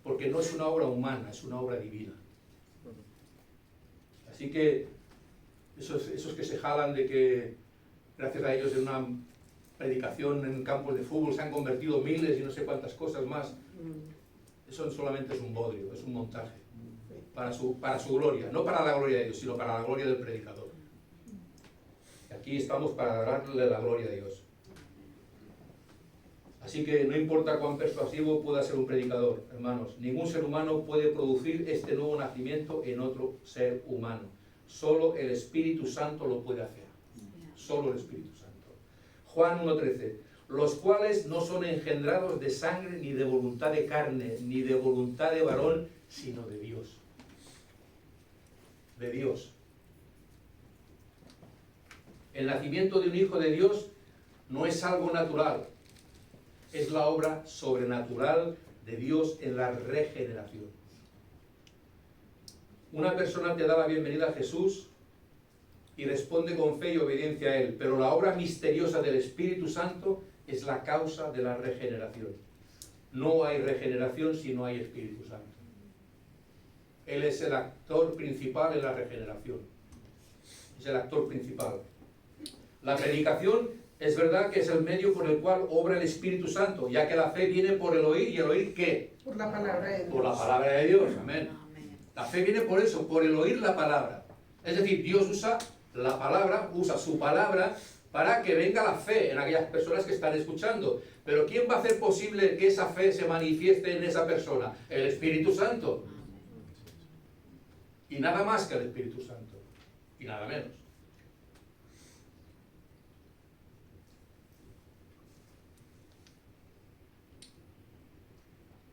S1: Porque no es una obra humana, es una obra divina. Así que esos que se jalan de que gracias a ellos en una predicación en campos de fútbol se han convertido miles y no sé cuántas cosas más, eso solamente es un bodrio, es un montaje para su gloria, no para la gloria de Dios, sino para la gloria del predicador. Y aquí estamos para darle la gloria a Dios. Así que no importa cuán persuasivo pueda ser un predicador, hermanos, ningún ser humano puede producir este nuevo nacimiento en otro ser humano. Solo el Espíritu Santo lo puede hacer. Solo el Espíritu Santo. Juan 1:13, los cuales no son engendrados de sangre, ni de voluntad de carne, ni de voluntad de varón, sino de Dios. De Dios. El nacimiento de un hijo de Dios no es algo natural. Es la obra sobrenatural de Dios en la regeneración. Una persona te da la bienvenida a Jesús y responde con fe y obediencia a Él, pero la obra misteriosa del Espíritu Santo es la causa de la regeneración. No hay regeneración si no hay Espíritu Santo. Él es el actor principal en la regeneración. Es el actor principal. La predicación es verdad que es el medio por el cual obra el Espíritu Santo, ya que la fe viene por el oír, ¿y el oír qué?
S2: Por la palabra de Dios.
S1: Por la palabra de Dios, amén. La fe viene por eso, por el oír la palabra. Es decir, Dios usa la palabra, usa su palabra para que venga la fe en aquellas personas que están escuchando. Pero ¿quién va a hacer posible que esa fe se manifieste en esa persona? El Espíritu Santo. Y nada más que el Espíritu Santo. Y nada menos.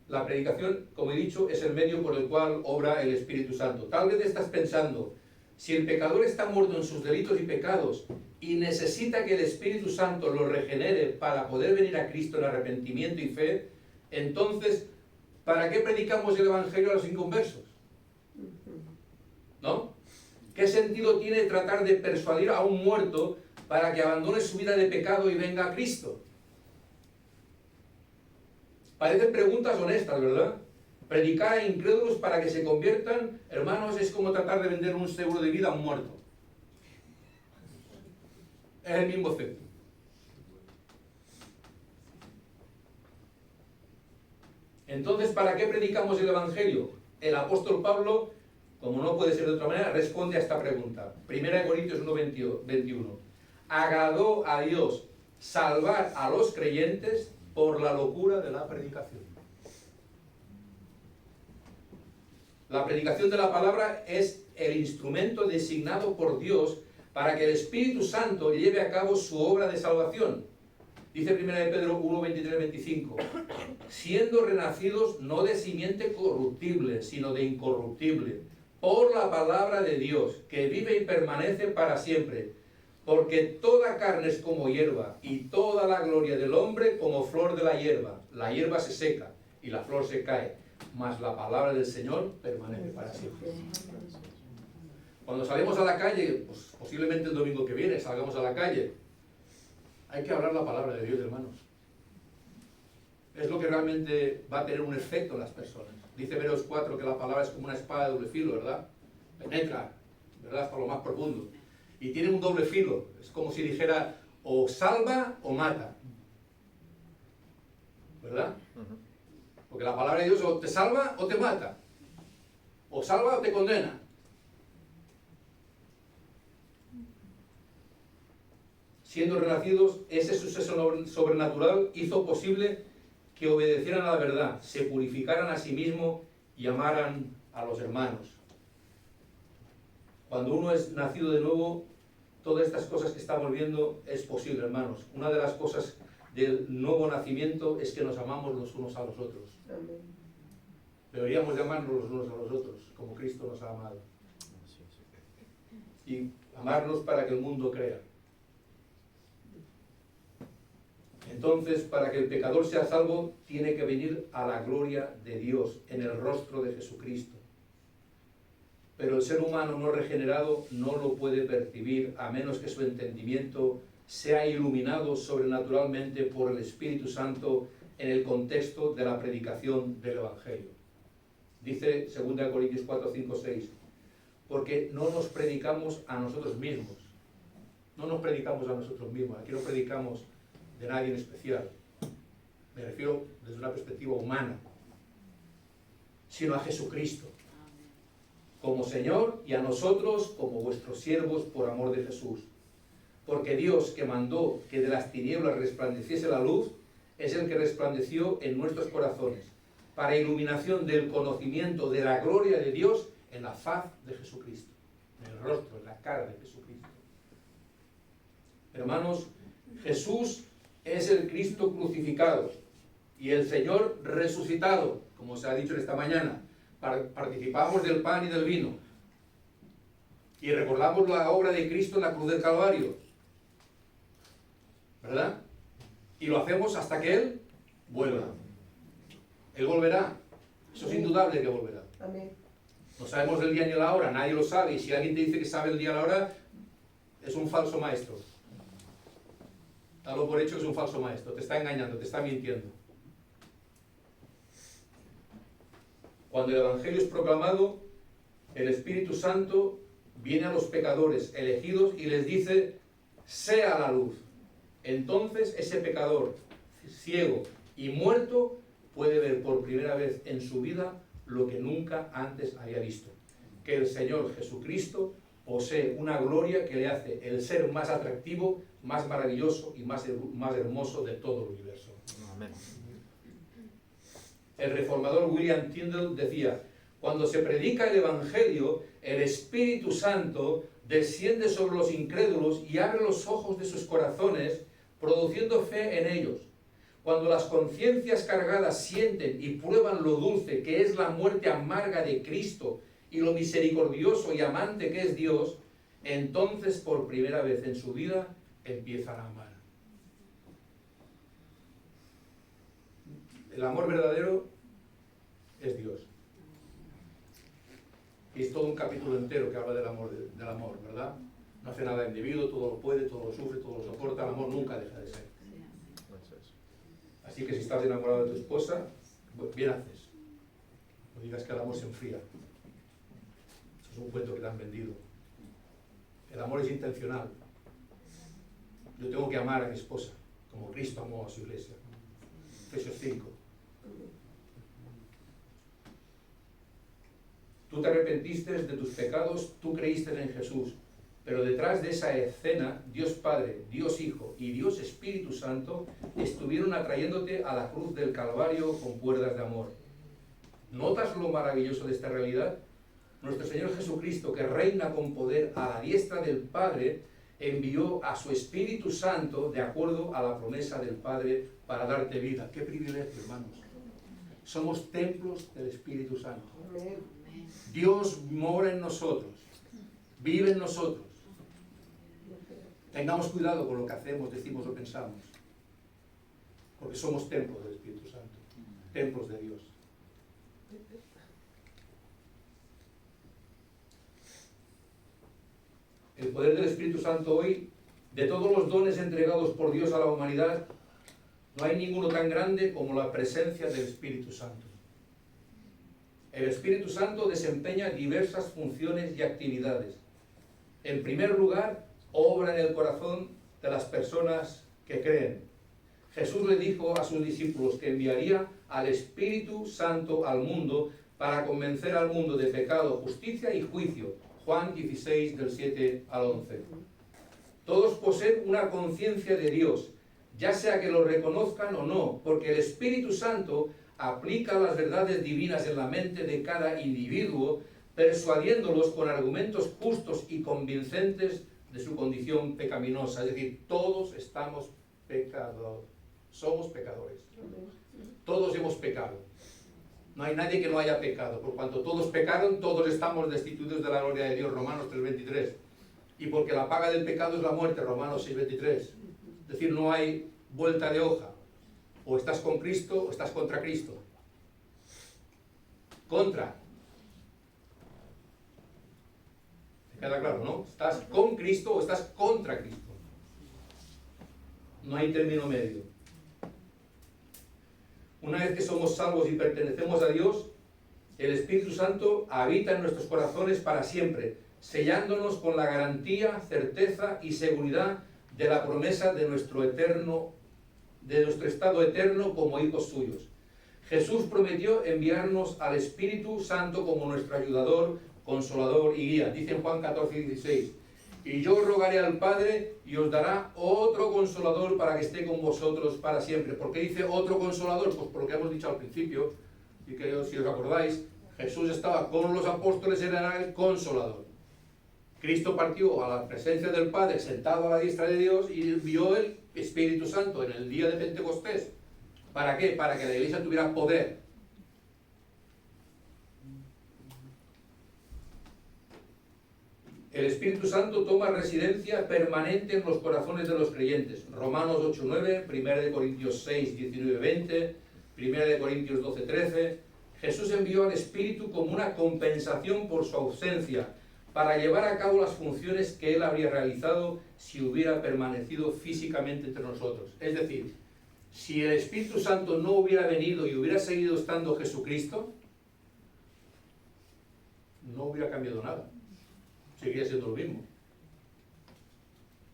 S1: La predicación, como he dicho, es el medio por el cual obra el Espíritu Santo. Tal vez estás pensando, si el pecador está muerto en sus delitos y pecados y necesita que el Espíritu Santo lo regenere para poder venir a Cristo en arrepentimiento y fe, entonces, ¿para qué predicamos el Evangelio a los inconversos? ¿No? ¿Qué sentido tiene tratar de persuadir a un muerto para que abandone su vida de pecado y venga a Cristo? Parecen preguntas honestas, ¿verdad? Predicar a incrédulos para que se conviertan, hermanos, es como tratar de vender un seguro de vida a un muerto. Es el mismo efecto. Entonces, ¿para qué predicamos el Evangelio? El apóstol Pablo, como no puede ser de otra manera, responde a esta pregunta. 1 Corintios 1:21. Agradó a Dios salvar a los creyentes por la locura de la predicación. La predicación de la palabra es el instrumento designado por Dios para que el Espíritu Santo lleve a cabo su obra de salvación. Dice 1 Pedro 1:23-25, siendo renacidos no de simiente corruptible, sino de incorruptible, por la palabra de Dios, que vive y permanece para siempre. Porque toda carne es como hierba, y toda la gloria del hombre como flor de la hierba. La hierba se seca, y la flor se cae, mas la palabra del Señor permanece para siempre. Cuando salimos a la calle, pues posiblemente el domingo que viene salgamos a la calle, hay que hablar la palabra de Dios, hermanos. Es lo que realmente va a tener un efecto en las personas. Dice Hebreos 4 que la palabra es como una espada de doble filo, ¿verdad? Penetra, ¿verdad? Hasta lo más profundo. Y tiene un doble filo. Es como si dijera, o salva o mata. ¿Verdad? Porque la palabra de Dios o te salva o te mata. O salva o te condena. Siendo renacidos, ese suceso sobrenatural hizo posible que obedecieran a la verdad, se purificaran a sí mismos y amaran a los hermanos. Cuando uno es nacido de nuevo, todas estas cosas que estamos viendo es posible, hermanos. Una de las cosas del nuevo nacimiento es que nos amamos los unos a los otros. Amén. Deberíamos de amarnos los unos a los otros, como Cristo nos ha amado. Y amarnos para que el mundo crea. Entonces, para que el pecador sea salvo, tiene que venir a la gloria de Dios, en el rostro de Jesucristo. Pero el ser humano no regenerado no lo puede percibir a menos que su entendimiento sea iluminado sobrenaturalmente por el Espíritu Santo en el contexto de la predicación del Evangelio. Dice 2 Corintios 4, 5, 6, porque no nos predicamos a nosotros mismos. No nos predicamos a nosotros mismos. Aquí no predicamos de nadie en especial. Me refiero desde una perspectiva humana. Sino a Jesucristo como Señor y a nosotros como vuestros siervos por amor de Jesús. Porque Dios, que mandó que de las tinieblas resplandeciese la luz, es el que resplandeció en nuestros corazones, para iluminación del conocimiento de la gloria de Dios en la faz de Jesucristo, en el rostro, en la cara de Jesucristo. Hermanos, Jesús es el Cristo crucificado y el Señor resucitado, como se ha dicho esta mañana. Participamos del pan y del vino y recordamos la obra de Cristo en la cruz del Calvario, ¿verdad? Y lo hacemos hasta que Él vuelva. Él volverá, eso es indudable que volverá.
S2: Amén.
S1: No sabemos el día ni la hora, nadie lo sabe, y si alguien te dice que sabe el día y la hora, es un falso maestro. Dalo por hecho que es un falso maestro, te está engañando, te está mintiendo. Cuando el Evangelio es proclamado, el Espíritu Santo viene a los pecadores elegidos y les dice, sea la luz. Entonces ese pecador ciego y muerto puede ver por primera vez en su vida lo que nunca antes había visto. Que el Señor Jesucristo posee una gloria que le hace el ser más atractivo, más maravilloso y más hermoso de todo el universo. Amén. El reformador William Tyndale decía, cuando se predica el Evangelio, el Espíritu Santo desciende sobre los incrédulos y abre los ojos de sus corazones, produciendo fe en ellos. Cuando las conciencias cargadas sienten y prueban lo dulce que es la muerte amarga de Cristo y lo misericordioso y amante que es Dios, entonces por primera vez en su vida empiezan a amar. El amor verdadero es Dios. Y es todo un capítulo entero que habla del amor, ¿verdad? No hace nada individuo, todo lo puede, todo lo sufre, todo lo soporta. El amor nunca deja de ser. Así que si estás enamorado de tu esposa, bien haces. No digas que el amor se enfría. Eso es un cuento que te han vendido. El amor es intencional. Yo tengo que amar a mi esposa, como Cristo amó a su iglesia. Efesios 5. Tú te arrepentiste de tus pecados, tú creíste en Jesús. Pero detrás de esa escena, Dios Padre, Dios Hijo y Dios Espíritu Santo estuvieron atrayéndote a la cruz del Calvario con cuerdas de amor. ¿Notas lo maravilloso de esta realidad? Nuestro Señor Jesucristo, que reina con poder a la diestra del Padre, envió a su Espíritu Santo de acuerdo a la promesa del Padre para darte vida. ¡Qué privilegio, hermanos! Somos templos del Espíritu Santo. Dios mora en nosotros, vive en nosotros. Tengamos cuidado con lo que hacemos, decimos o pensamos, porque somos templos del Espíritu Santo, templos de Dios. El poder del Espíritu Santo hoy, de todos los dones entregados por Dios a la humanidad, no hay ninguno tan grande como la presencia del Espíritu Santo. El Espíritu Santo desempeña diversas funciones y actividades. En primer lugar, obra en el corazón de las personas que creen. Jesús le dijo a sus discípulos que enviaría al Espíritu Santo al mundo para convencer al mundo de pecado, justicia y juicio. Juan 16, del 7 al 11. Todos poseen una conciencia de Dios, ya sea que lo reconozcan o no, porque el Espíritu Santo aplica las verdades divinas en la mente de cada individuo, persuadiéndolos con argumentos justos y convincentes de su condición pecaminosa. Es decir, todos estamos pecados, somos pecadores. Todos hemos pecado. No hay nadie que no haya pecado. Por cuanto todos pecaron, todos estamos destituidos de la gloria de Dios. Romanos 3:23. Y porque la paga del pecado es la muerte. Romanos 6:23. Es decir, no hay vuelta de hoja. O estás con Cristo o estás contra Cristo. Contra. ¿Te queda claro, no? ¿Estás con Cristo o estás contra Cristo? No hay término medio. Una vez que somos salvos y pertenecemos a Dios, el Espíritu Santo habita en nuestros corazones para siempre, sellándonos con la garantía, certeza y seguridad de la promesa de nuestro estado eterno como hijos suyos. Jesús prometió enviarnos al Espíritu Santo como nuestro ayudador, consolador y guía. Dice en Juan 14:16, y yo rogaré al Padre y os dará otro consolador para que esté con vosotros para siempre. ¿Por qué dice otro consolador? Pues por lo que hemos dicho al principio, y que si os acordáis, Jesús estaba con los apóstoles, era el consolador. Cristo partió a la presencia del Padre, sentado a la diestra de Dios, y envió el Espíritu Santo en el día de Pentecostés. ¿Para qué? Para que la iglesia tuviera poder. El Espíritu Santo toma residencia permanente en los corazones de los creyentes. Romanos 8:9, 1 Corintios 6:19-20, 1 Corintios 12:13. Jesús envió al Espíritu como una compensación por su ausencia, para llevar a cabo las funciones que Él habría realizado si hubiera permanecido físicamente entre nosotros. Es decir, si el Espíritu Santo no hubiera venido y hubiera seguido estando Jesucristo, no hubiera cambiado nada. Seguiría siendo lo mismo.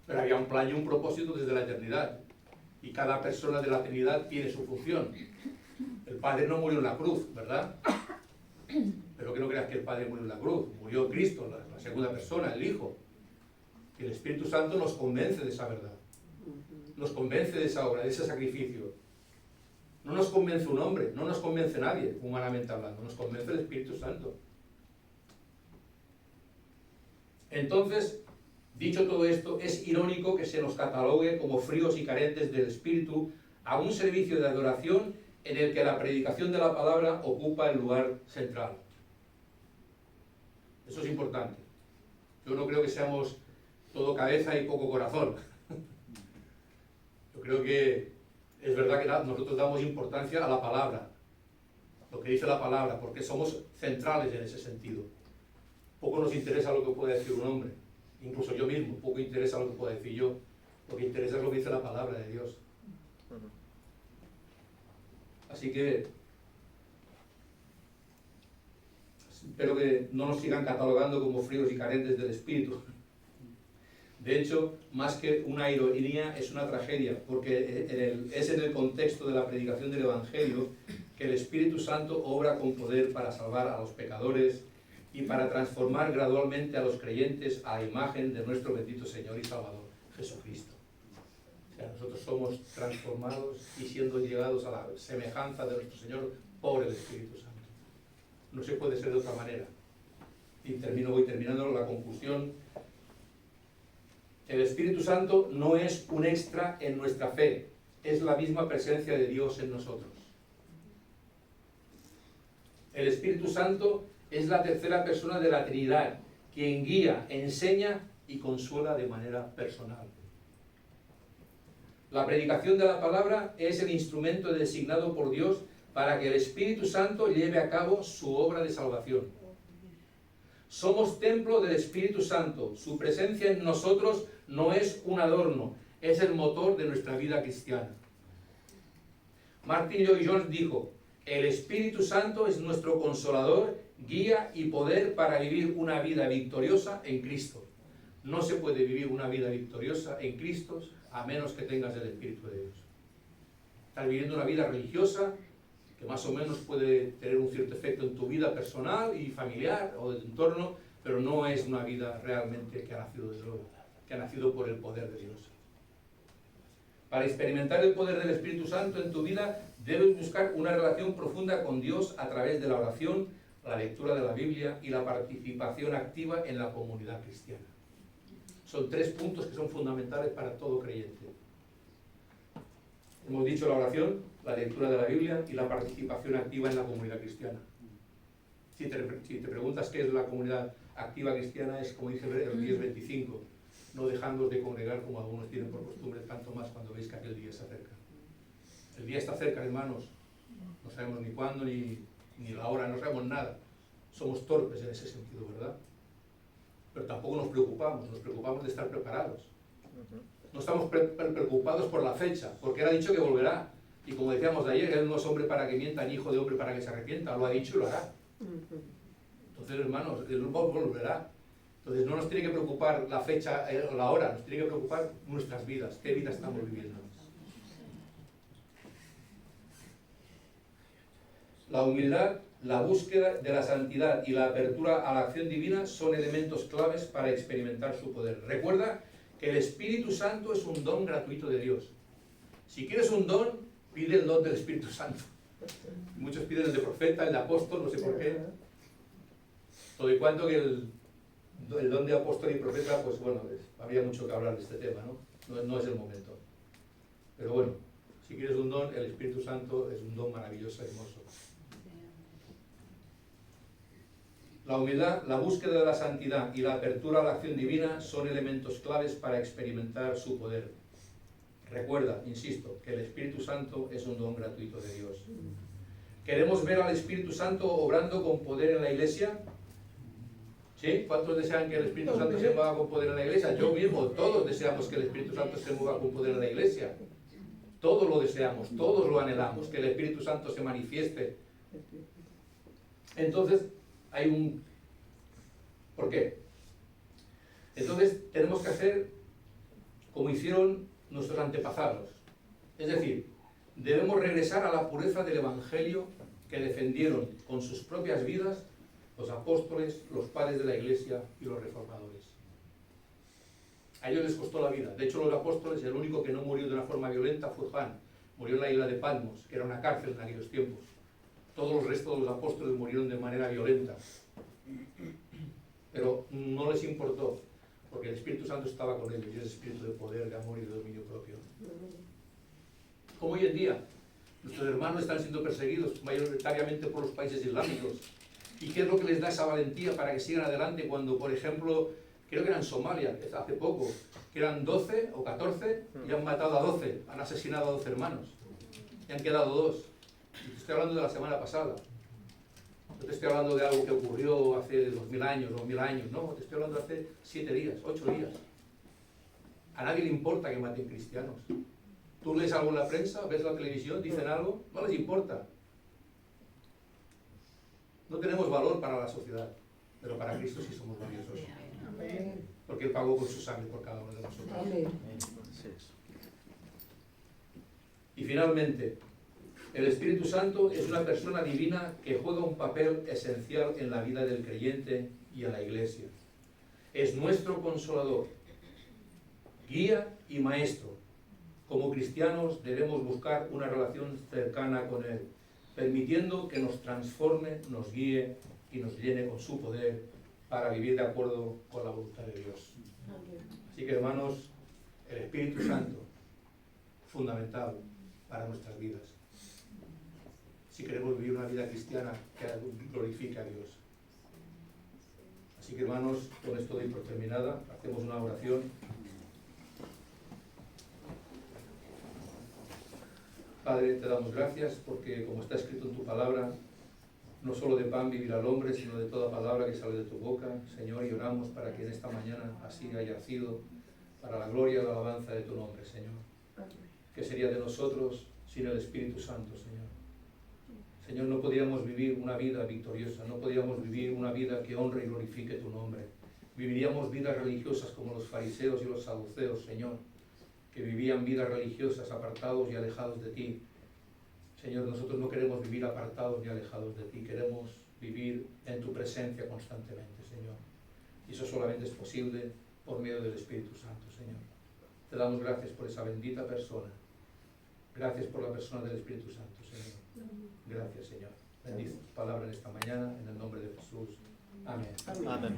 S1: Pero había un plan y un propósito desde la eternidad. Y cada persona de la Trinidad tiene su función. El Padre no murió en la cruz, ¿verdad? Pero que no creas que el Padre murió en la cruz. Murió Cristo, la segunda persona, el Hijo. Y el Espíritu Santo nos convence de esa verdad. Nos convence de esa obra, de ese sacrificio. No nos convence un hombre, no nos convence nadie, humanamente hablando. Nos convence el Espíritu Santo. Entonces, dicho todo esto, es irónico que se nos catalogue como fríos y carentes del Espíritu a un servicio de adoración en el que la predicación de la palabra ocupa el lugar central. Eso es importante. Yo no creo que seamos todo cabeza y poco corazón. Yo creo que es verdad que nosotros damos importancia a la palabra, lo que dice la palabra, porque somos centrales en ese sentido. Poco nos interesa lo que puede decir un hombre, incluso yo mismo, poco interesa lo que pueda decir yo. Lo que interesa es lo que dice la palabra de Dios. Así que espero que no nos sigan catalogando como fríos y carentes del Espíritu. De hecho, más que una ironía, es una tragedia, porque es en el contexto de la predicación del Evangelio que el Espíritu Santo obra con poder para salvar a los pecadores y para transformar gradualmente a los creyentes a la imagen de nuestro bendito Señor y Salvador, Jesucristo. O sea, nosotros somos transformados y siendo llegados a la semejanza de nuestro Señor por el Espíritu Santo. No se puede ser de otra manera. Y voy terminando la conclusión. El Espíritu Santo no es un extra en nuestra fe, es la misma presencia de Dios en nosotros. El Espíritu Santo es la tercera persona de la Trinidad, quien guía, enseña y consuela de manera personal. La predicación de la palabra es el instrumento designado por Dios para que el Espíritu Santo lleve a cabo su obra de salvación. Somos templo del Espíritu Santo. Su presencia en nosotros no es un adorno, es el motor de nuestra vida cristiana. Martin Lloyd-Jones dijo: el Espíritu Santo es nuestro consolador, guía y poder para vivir una vida victoriosa en Cristo. No se puede vivir una vida victoriosa en Cristo a menos que tengas el Espíritu de Dios. Estás viviendo una vida religiosa que más o menos puede tener un cierto efecto en tu vida personal y familiar o de tu entorno, pero no es una vida realmente que ha nacido de Dios, que ha nacido por el poder de Dios. Para experimentar el poder del Espíritu Santo en tu vida, debes buscar una relación profunda con Dios a través de la oración, la lectura de la Biblia y la participación activa en la comunidad cristiana. Son 3 puntos que son fundamentales para todo creyente. Hemos dicho la oración, la lectura de la Biblia y la participación activa en la comunidad cristiana. Si te preguntas qué es la comunidad activa cristiana, es como dice el 10:25, no dejándoos de congregar como algunos tienen por costumbre, tanto más cuando veis que aquel día se acerca. El día está cerca, hermanos. No sabemos ni cuándo ni la hora, no sabemos nada. Somos torpes en ese sentido, ¿verdad? Pero tampoco nos preocupamos de estar preparados. No estamos preocupados por la fecha, porque Él ha dicho que volverá. Y como decíamos de ayer, Él no es hombre para que mienta, ni hijo de hombre para que se arrepienta. Lo ha dicho y lo hará. Entonces, hermanos, Él volverá. Entonces no nos tiene que preocupar la fecha o la hora, nos tiene que preocupar nuestras vidas. ¿Qué vida estamos viviendo? La humildad, la búsqueda de la santidad y la apertura a la acción divina son elementos claves para experimentar su poder. Recuerda que el Espíritu Santo es un don gratuito de Dios. Si quieres un don, pide el don del Espíritu Santo. Muchos piden el de profeta, el de apóstol, no sé por qué. Todo y cuanto que el don de apóstol y profeta, pues bueno, habría mucho que hablar de este tema, ¿no? No es el momento. Pero bueno, si quieres un don, el Espíritu Santo es un don maravilloso, hermoso. La humildad, la búsqueda de la santidad y la apertura a la acción divina son elementos claves para experimentar su poder. Recuerda, insisto, que el Espíritu Santo es un don gratuito de Dios. ¿Queremos ver al Espíritu Santo obrando con poder en la iglesia? ¿Sí? ¿Cuántos desean que el Espíritu Santo se mueva con poder en la iglesia? Yo mismo, todos deseamos que el Espíritu Santo se mueva con poder en la iglesia. Todos lo deseamos, todos lo anhelamos, que el Espíritu Santo se manifieste. Entonces, hay un... ¿Por qué? Entonces, tenemos que hacer como hicieron nuestros antepasados. Es decir, debemos regresar a la pureza del Evangelio que defendieron con sus propias vidas los apóstoles, los padres de la Iglesia y los reformadores. A ellos les costó la vida. De hecho, los apóstoles, el único que no murió de una forma violenta fue Juan. Murió en la isla de Patmos, que era una cárcel en aquellos tiempos. Todos los restos de los apóstoles murieron de manera violenta. Pero no les importó, porque el Espíritu Santo estaba con ellos, y es espíritu de poder, de amor y de dominio propio. Como hoy en día, nuestros hermanos están siendo perseguidos mayoritariamente por los países islámicos. ¿Y qué es lo que les da esa valentía para que sigan adelante cuando, por ejemplo, creo que era en Somalia, hace poco, que eran 12 o 14 y han matado a 12, han asesinado a 12 hermanos y han quedado 2? Y te estoy hablando de la semana pasada. No te estoy hablando de algo que ocurrió hace 2000 años, 2000 años, no, te estoy hablando de hace 7 días, 8 días. A nadie le importa que maten cristianos. ¿Tú lees algo en la prensa? ¿Ves la televisión? ¿Dicen algo? No les importa. No tenemos valor para la sociedad, pero para Cristo sí somos valiosos. Porque Él pagó con su sangre por cada uno de nosotros. Y finalmente, el Espíritu Santo es una persona divina que juega un papel esencial en la vida del creyente y en la iglesia. Es nuestro consolador, guía y maestro. Como cristianos debemos buscar una relación cercana con Él, permitiendo que nos transforme, nos guíe y nos llene con su poder para vivir de acuerdo con la voluntad de Dios. Así que, hermanos, el Espíritu Santo, fundamental para nuestras vidas. Si queremos vivir una vida cristiana que glorifique a Dios. Así que, hermanos, con esto doy por terminada. Hacemos una oración. Padre, te damos gracias porque, como está escrito en tu palabra, no solo de pan vivirá el hombre, sino de toda palabra que sale de tu boca. Señor, y oramos para que en esta mañana así haya sido, para la gloria y la alabanza de tu nombre, Señor. ¿Qué sería de nosotros sin el Espíritu Santo, Señor? Señor, no podíamos vivir una vida victoriosa, no podíamos vivir una vida que honre y glorifique tu nombre. Viviríamos vidas religiosas como los fariseos y los saduceos, Señor, que vivían vidas religiosas apartados y alejados de ti. Señor, nosotros no queremos vivir apartados ni alejados de ti, queremos vivir en tu presencia constantemente, Señor. Y eso solamente es posible por medio del Espíritu Santo, Señor. Te damos gracias por esa bendita persona. Gracias por la persona del Espíritu Santo, Señor. Gracias, Señor. Bendice tu palabra en esta mañana, en el nombre de Jesús. Amén.
S2: Amén.